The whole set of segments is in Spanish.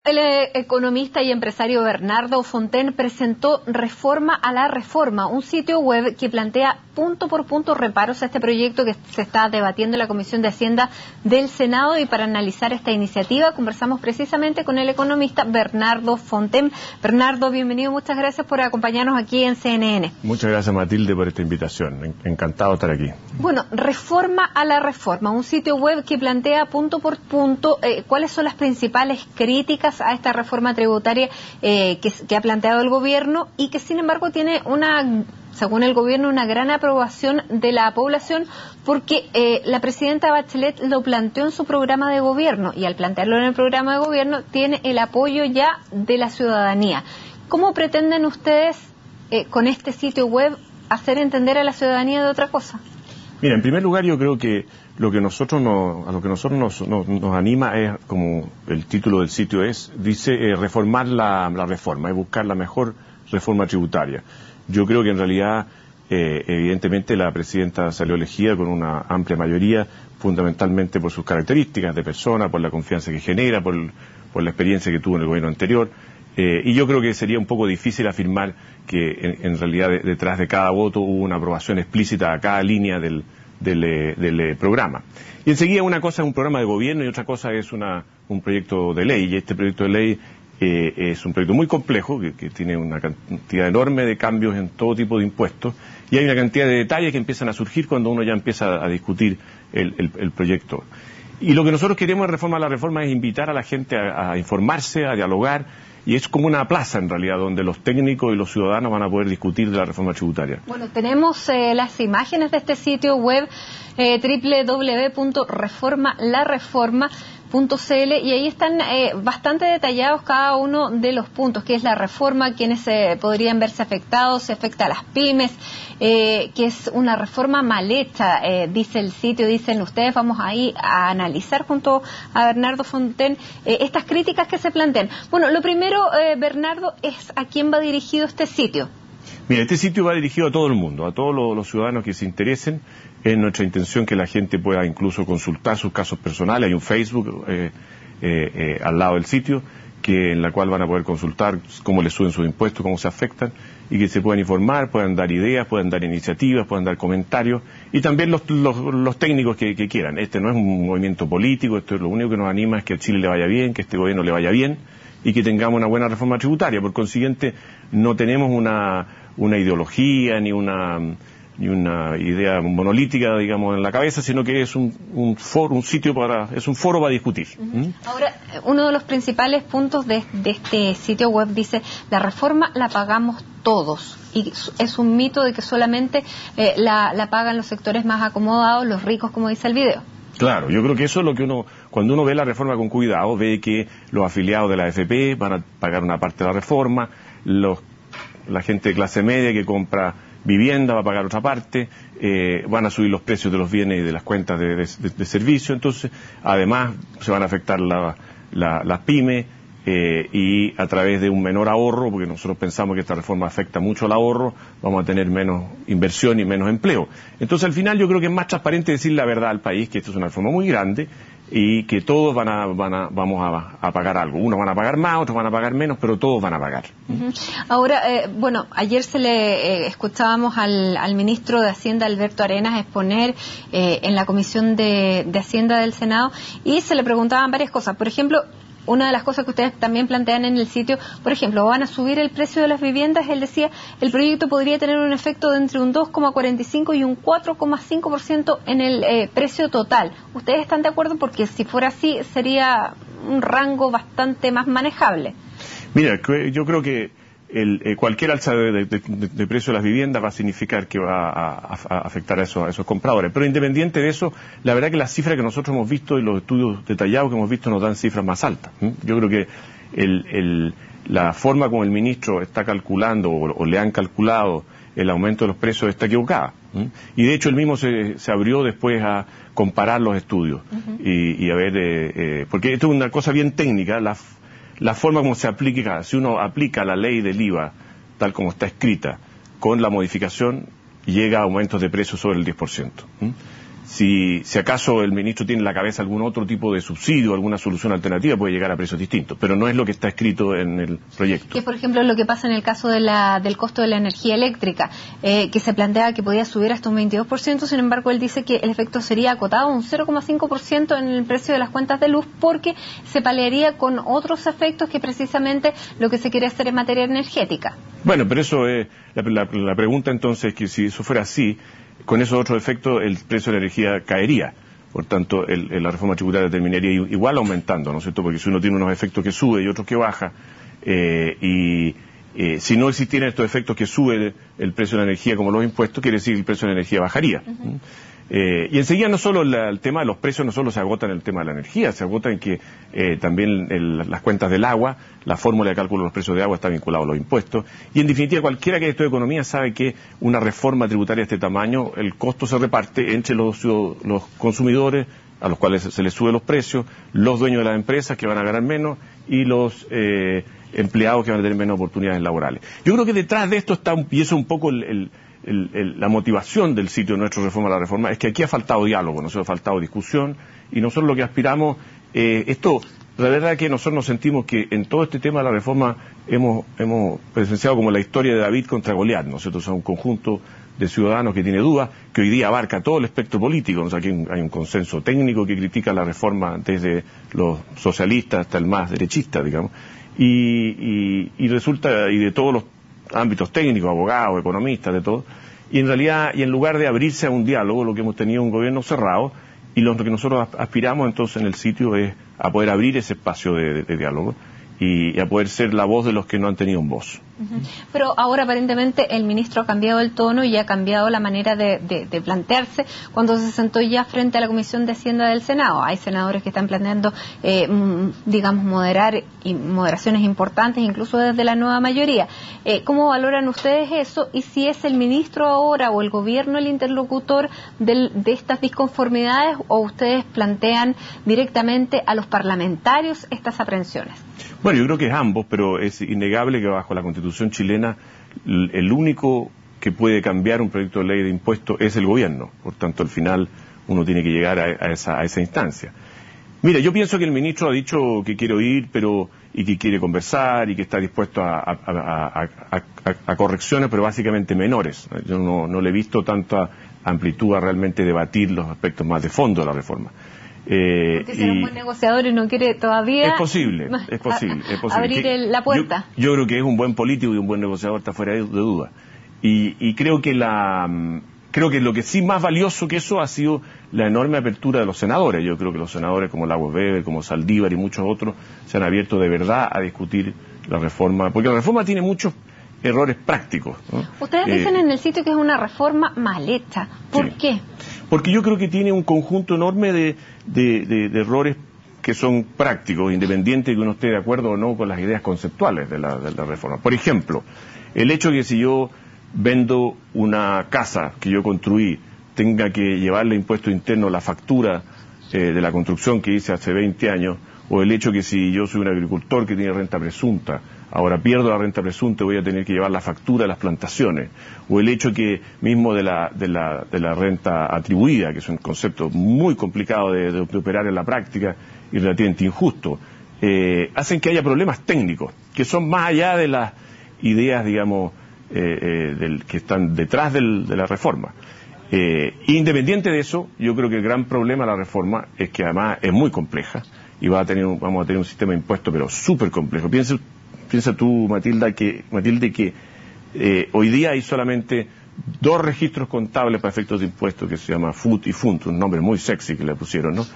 El economista y empresario Bernardo Fontaine presentó Reforma a la Reforma, un sitio web que plantea punto por punto reparos a este proyecto que se está debatiendo en la Comisión de Hacienda del Senado. Y para analizar esta iniciativa conversamos precisamente con el economista Bernardo Fontaine. Bernardo, bienvenido, muchas gracias por acompañarnos aquí en CNN. Muchas gracias, Matilde, por esta invitación. Encantado de estar aquí. Bueno, Reforma a la Reforma, un sitio web que plantea punto por punto cuáles son las principales críticas a esta reforma tributaria que ha planteado el gobierno y que sin embargo tiene según el gobierno, una gran aprobación de la población porque la presidenta Bachelet lo planteó en su programa de gobierno y al plantearlo en el programa de gobierno tiene el apoyo ya de la ciudadanía. ¿Cómo pretenden ustedes con este sitio web hacer entender a la ciudadanía de otra cosa? Mira, en primer lugar yo creo que a lo que nosotros nos anima es, como el título del sitio dice reformar la reforma, es buscar la mejor reforma tributaria. Yo creo que en realidad, evidentemente, la presidenta salió elegida con una amplia mayoría, fundamentalmente por sus características de persona, por la confianza que genera, por la experiencia que tuvo en el gobierno anterior. Y yo creo que sería un poco difícil afirmar que en realidad detrás de cada voto hubo una aprobación explícita a cada línea del programa. Y enseguida una cosa es un programa de gobierno y otra cosa es un proyecto de ley. Y este proyecto de ley es un proyecto muy complejo que tiene una cantidad enorme de cambios en todo tipo de impuestos y hay una cantidad de detalles que empiezan a surgir cuando uno ya empieza a discutir el proyecto. Y lo que nosotros queremos en Reforma a la Reforma es invitar a la gente a informarse, a dialogar, y es como una plaza en realidad donde los técnicos y los ciudadanos van a poder discutir de la reforma tributaria. Bueno, tenemos las imágenes de este sitio web www.reformalareforma.cl y ahí están bastante detallados cada uno de los puntos, qué es la reforma, quiénes podrían verse afectados, se afecta a las pymes, que es una reforma mal hecha, dice el sitio, dicen ustedes. Vamos ahí a analizar junto a Bernardo Fontaine estas críticas que se plantean. Bueno, lo primero, Bernardo, es a quién va dirigido este sitio. Mira, este sitio va dirigido a todo el mundo, a todos los ciudadanos que se interesen. Es nuestra intención que la gente pueda incluso consultar sus casos personales. Hay un Facebook al lado del sitio en la cual van a poder consultar cómo les suben sus impuestos, cómo se afectan, y que se puedan informar, puedan dar ideas, puedan dar iniciativas, puedan dar comentarios, y también los técnicos que quieran. Este no es un movimiento político, esto es lo único que nos anima es que a Chile le vaya bien, que a este gobierno le vaya bien, y que tengamos una buena reforma tributaria. Por consiguiente, no tenemos una ideología ni una idea monolítica, digamos, en la cabeza, sino que es un foro para discutir. Ahora, uno de los principales puntos de este sitio web dice, la reforma la pagamos todos, y es un mito de que solamente la pagan los sectores más acomodados, los ricos, como dice el video. Claro, yo creo que eso es lo que cuando uno ve la reforma con cuidado, ve que los afiliados de la AFP van a pagar una parte de la reforma, la gente de clase media que compra vivienda va a pagar otra parte, van a subir los precios de los bienes y de las cuentas de servicio, entonces además se van a afectar las pymes y a través de un menor ahorro, porque nosotros pensamos que esta reforma afecta mucho al ahorro, vamos a tener menos inversión y menos empleo. Entonces al final yo creo que es más transparente decir la verdad al país, que esto es una reforma muy grande y que todos vamos a pagar algo. Unos van a pagar más, otros van a pagar menos, pero todos van a pagar. Ahora, bueno, ayer escuchábamos al ministro de Hacienda, Alberto Arenas, exponer en la Comisión de Hacienda del Senado y se le preguntaban varias cosas. Por ejemplo, una de las cosas que ustedes también plantean en el sitio, por ejemplo, van a subir el precio de las viviendas. Él decía, el proyecto podría tener un efecto de entre un 2,45 y un 4,5% en el precio total. ¿Ustedes están de acuerdo? Porque si fuera así, sería un rango bastante más manejable. Mira, yo creo que cualquier alza de precio de las viviendas va a significar que va a afectar a esos compradores. Pero independiente de eso, la verdad que las cifras que nosotros hemos visto y los estudios detallados que hemos visto nos dan cifras más altas. Yo creo que la forma como el ministro está calculando o le han calculado el aumento de los precios está equivocada. Y de hecho él mismo se abrió después a comparar los estudios y a ver, porque esto es una cosa bien técnica, la forma como se aplica, si uno aplica la ley del IVA tal como está escrita, con la modificación llega a aumentos de precios sobre el 10%. Si acaso el ministro tiene en la cabeza algún otro tipo de subsidio, alguna solución alternativa, puede llegar a precios distintos, pero no es lo que está escrito en el proyecto. Que por ejemplo lo que pasa en el caso del costo de la energía eléctrica, que se plantea que podía subir hasta un 22%, sin embargo él dice que el efecto sería acotado un 0,5% en el precio de las cuentas de luz, porque se paliaría con otros efectos que precisamente lo que se quiere hacer en materia energética. Bueno, pero eso es, la pregunta entonces es que si eso fuera así, con esos otros efectos el precio de la energía caería. Por tanto, la reforma tributaria terminaría igual aumentando, ¿no es cierto? Porque si uno tiene unos efectos que sube y otros que baja, si no existieran estos efectos que sube el precio de la energía como los impuestos, quiere decir que el precio de la energía bajaría. Uh-huh. Y enseguida no solo el tema de los precios no solo se agota en el tema de la energía, se agota en que también las cuentas del agua, la fórmula de cálculo de los precios de agua está vinculada a los impuestos, y en definitiva cualquiera que haya estudiado economía sabe que una reforma tributaria de este tamaño, el costo se reparte entre los consumidores, a los cuales se les sube los precios, los dueños de las empresas que van a ganar menos y los empleados que van a tener menos oportunidades laborales. Yo creo que detrás de esto está, y eso es un poco la motivación del sitio nuestro Reforma a la Reforma, es que aquí ha faltado diálogo, nosotros ha faltado discusión, y nosotros lo que aspiramos, la verdad que nosotros nos sentimos que en todo este tema de la reforma hemos presenciado como la historia de David contra Goliat, ¿no es cierto? O sea, un conjunto de ciudadanos que tiene dudas, que hoy día abarca todo el espectro político, o sea, aquí hay un consenso técnico que critica la reforma desde los socialistas hasta el más derechista, digamos, y resulta, y de todos los ámbitos técnicos, abogados, economistas, de todo, y en realidad, y en lugar de abrirse a un diálogo, lo que hemos tenido es un gobierno cerrado, y lo que nosotros aspiramos entonces en el sitio es a poder abrir ese espacio de diálogo y a poder ser la voz de los que no han tenido un voz. Uh-huh. Pero ahora aparentemente el ministro ha cambiado el tono y ha cambiado la manera de plantearse cuando se sentó ya frente a la Comisión de Hacienda del Senado. Hay senadores que están planteando, digamos, moderaciones importantes, incluso desde la nueva mayoría. ¿Cómo valoran ustedes eso? Y si es el ministro ahora o el gobierno el interlocutor de estas disconformidades, o ustedes plantean directamente a los parlamentarios estas aprensiones. Bueno, yo creo que es ambos, pero es innegable que bajo la Constitución chilena el único que puede cambiar un proyecto de ley de impuestos es el gobierno. Por tanto, al final uno tiene que llegar a esa instancia. Mira, yo pienso que el ministro ha dicho que quiere oír, y que quiere conversar y que está dispuesto a correcciones, pero básicamente menores. Yo no le he visto tanta amplitud a realmente debatir los aspectos más de fondo de la reforma. Porque será un buen negociador y no quiere todavía... Es posible. Abrir la puerta. Yo creo que es un buen político y un buen negociador, está fuera de duda. Y creo que lo que sí más valioso que eso ha sido la enorme apertura de los senadores. Yo creo que los senadores como Lagos Weber, como Saldívar y muchos otros se han abierto de verdad a discutir la reforma, porque la reforma tiene muchos errores prácticos, ¿no? Ustedes dicen en el sitio que es una reforma mal hecha. ¿Por qué? Porque yo creo que tiene un conjunto enorme de errores que son prácticos, independiente de que uno esté de acuerdo o no con las ideas conceptuales de la reforma. Por ejemplo, el hecho de que si yo vendo una casa que yo construí, tenga que llevarle impuesto interno la factura de la construcción que hice hace 20 años, o el hecho que si yo soy un agricultor que tiene renta presunta, ahora pierdo la renta presunta y voy a tener que llevar la factura de las plantaciones, o el hecho que mismo de la renta atribuida, que es un concepto muy complicado de operar en la práctica y relativamente injusto, hacen que haya problemas técnicos, que son más allá de las ideas, digamos, que están detrás de la reforma. Independiente de eso, yo creo que el gran problema de la reforma es que además es muy compleja y vamos a tener un sistema de impuestos pero súper complejo. Piensa tú, Matilde, que hoy día hay solamente 2 registros contables para efectos de impuestos que se llama FUT y FUNT, un nombre muy sexy que le pusieron, ¿no?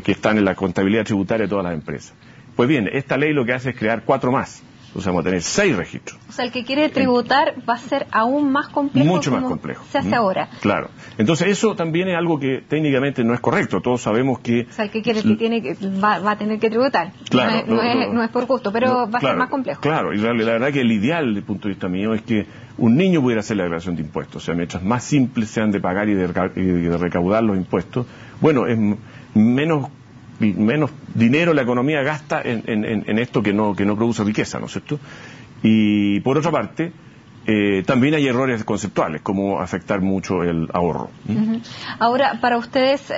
Que están en la contabilidad tributaria de todas las empresas. Pues bien, esta ley lo que hace es crear 4 más. Entonces vamos a tener 6 registros. O sea, el que quiere tributar va a ser aún más complejo. Mucho más complejo. Se hace ahora. Claro. Entonces eso también es algo que técnicamente no es correcto. Todos sabemos que... O sea, el que quiere va a tener que tributar. Claro. No es por gusto, pero va a ser más complejo. Claro, y la verdad que el ideal, desde el punto de vista mío, es que un niño pudiera hacer la declaración de impuestos. O sea, mientras más simples sean de pagar y de recaudar los impuestos, bueno, es menos dinero la economía gasta en esto que no produce riqueza, ¿no es cierto? Y por otra parte, también hay errores conceptuales, como afectar mucho el ahorro. Ahora, para ustedes,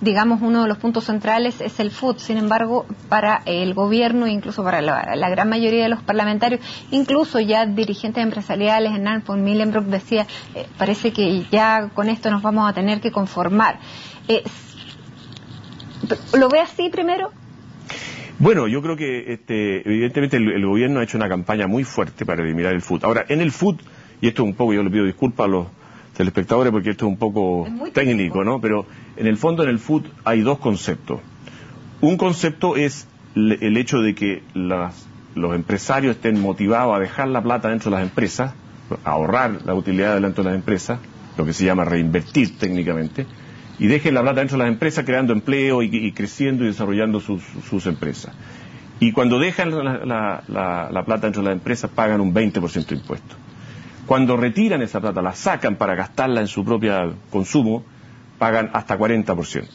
digamos, uno de los puntos centrales es el FUT. Sin embargo, para el gobierno, incluso para la gran mayoría de los parlamentarios, incluso ya dirigentes empresariales, Hernán von Millenbrock decía, parece que ya con esto nos vamos a tener que conformar. ¿Lo ve así primero? Bueno, yo creo que evidentemente el gobierno ha hecho una campaña muy fuerte para eliminar el FUT. Ahora, en el FUT, y esto es un poco, yo le pido disculpas a los telespectadores porque esto es un poco técnico, ¿no? Pero en el fondo en el FUT hay dos conceptos. Un concepto es el hecho de que los empresarios estén motivados a dejar la plata dentro de las empresas, a ahorrar la utilidad dentro de las empresas, lo que se llama reinvertir técnicamente, y dejen la plata dentro de las empresas creando empleo y creciendo y desarrollando sus empresas. Y cuando dejan la plata dentro de las empresas pagan un 20% de impuestos. Cuando retiran esa plata, la sacan para gastarla en su propio consumo, pagan hasta 40%.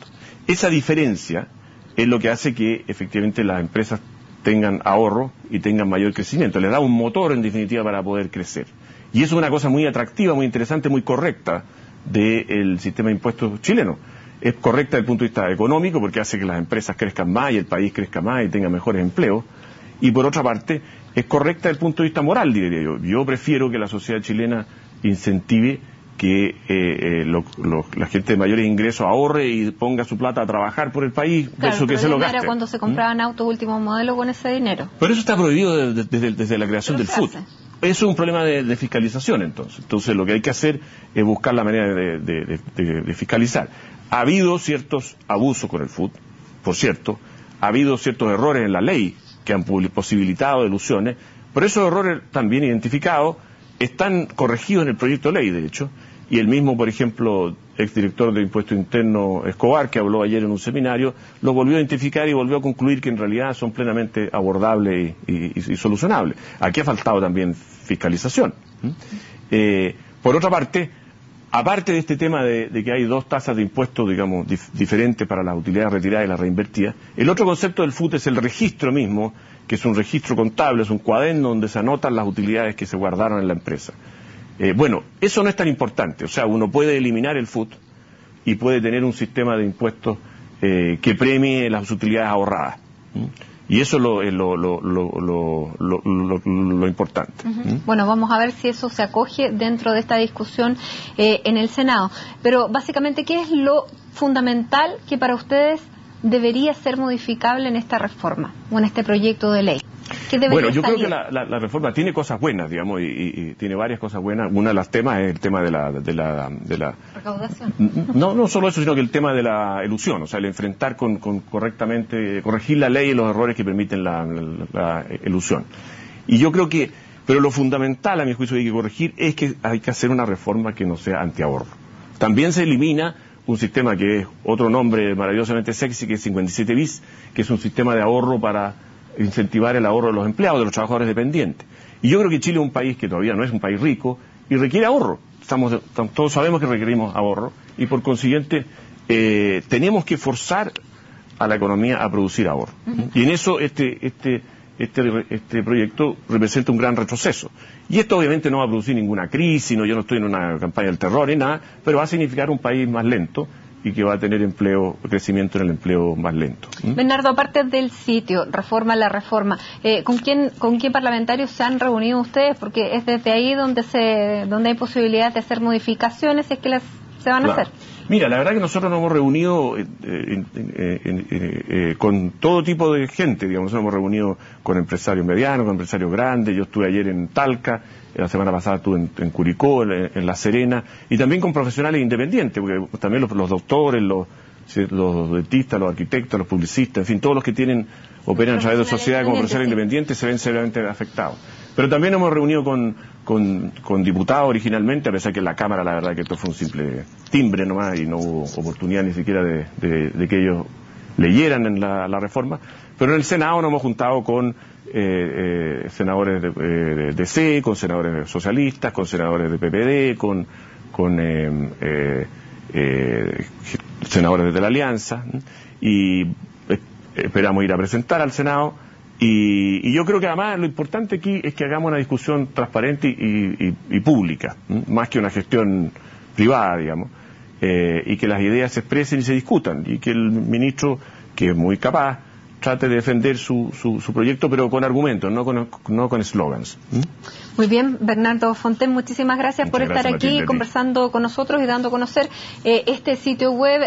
Esa diferencia es lo que hace que efectivamente las empresas tengan ahorro y tengan mayor crecimiento. Les da un motor en definitiva para poder crecer. Y eso es una cosa muy atractiva, muy interesante, muy correcta del sistema de impuestos chileno. Es correcta desde el punto de vista económico porque hace que las empresas crezcan más y el país crezca más y tenga mejores empleos. Y por otra parte, es correcta desde el punto de vista moral, diría yo. Yo prefiero que la sociedad chilena incentive que la gente de mayores ingresos ahorre y ponga su plata a trabajar por el país, versus que se lo gaste. Era cuando se compraban autos último modelo con ese dinero. Pero eso está prohibido desde la creación del FUT. Eso es un problema de fiscalización, entonces. Entonces, lo que hay que hacer es buscar la manera de fiscalizar. Ha habido ciertos abusos con el FUT, por cierto. Ha habido ciertos errores en la ley que han posibilitado delusiones, pero esos errores también identificados están corregidos en el proyecto de ley, de hecho. Y el mismo, por ejemplo, exdirector de Impuesto Interno Escobar, que habló ayer en un seminario, lo volvió a identificar y volvió a concluir que en realidad son plenamente abordables y solucionables. Aquí ha faltado también fiscalización. Por otra parte, aparte de este tema de que hay dos tasas de impuestos, digamos, diferentes para las utilidades retiradas y las reinvertidas, el otro concepto del FUT es el registro mismo, que es un registro contable, es un cuaderno donde se anotan las utilidades que se guardaron en la empresa. Bueno, eso no es tan importante. O sea, uno puede eliminar el FUT y puede tener un sistema de impuestos que premie las utilidades ahorradas. Y eso es lo importante. Bueno, vamos a ver si eso se acoge dentro de esta discusión en el Senado. Pero básicamente, ¿qué es lo fundamental que para ustedes debería ser modificable en esta reforma o en este proyecto de ley? Bueno, yo creo que la reforma tiene cosas buenas, digamos, y tiene varias cosas buenas. Una de las temas es el tema de la recaudación. No solo eso, sino que el tema de la elusión, o sea, el enfrentar correctamente, corregir la ley y los errores que permiten la elusión. Y yo creo que, pero lo fundamental, a mi juicio, que hay que corregir es que hay que hacer una reforma que no sea antiahorro. También se elimina un sistema que es otro nombre maravillosamente sexy, que es 57 bis, que es un sistema de ahorro para incentivar el ahorro de los empleados, de los trabajadores dependientes. Y yo creo que Chile es un país que todavía no es un país rico y requiere ahorro. Todos sabemos que requerimos ahorro y por consiguiente tenemos que forzar a la economía a producir ahorro. Y en eso este proyecto representa un gran retroceso. Y esto obviamente no va a producir ninguna crisis, yo no estoy en una campaña del terror ni nada, pero va a significar un país más lento y que va a tener crecimiento en el empleo más lento. Bernardo, aparte del sitio, Reforma la Reforma, ¿con qué parlamentarios se han reunido ustedes? Porque es desde ahí donde hay posibilidad de hacer modificaciones, si es que se van a hacer. Mira, la verdad que nosotros nos hemos reunido con todo tipo de gente, digamos, nos hemos reunido con empresarios medianos, con empresarios grandes. Yo estuve ayer en Talca, la semana pasada estuve en Curicó, en La Serena, y también con profesionales independientes, porque también los doctores, los dentistas, los arquitectos, los publicistas, en fin, todos los que operan a través de sociedades como profesionales independientes se ven severamente afectados. Pero también hemos reunido con diputados originalmente, a pesar que en la Cámara la verdad que esto fue un simple timbre nomás y no hubo oportunidad ni siquiera de que ellos leyeran en la reforma. Pero en el Senado nos hemos juntado con senadores de DC, con senadores socialistas, con senadores de PPD, con senadores de la Alianza, y esperamos ir a presentar al Senado Y yo creo que además lo importante aquí es que hagamos una discusión transparente y pública, más que una gestión privada, digamos, y que las ideas se expresen y se discutan, y que el ministro, que es muy capaz, trate de defender su proyecto, pero con argumentos, no con eslogans. Muy bien, Bernardo Fonten, muchísimas gracias por estar aquí Matilde, conversando con nosotros y dando a conocer este sitio web,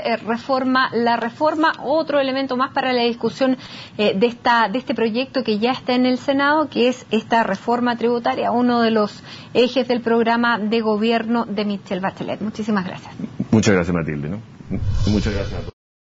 la reforma, otro elemento más para la discusión de este proyecto que ya está en el Senado, que es esta reforma tributaria, uno de los ejes del programa de gobierno de Michelle Bachelet. Muchísimas gracias. Muchas gracias, Matilde, ¿no? Muchas gracias a todos.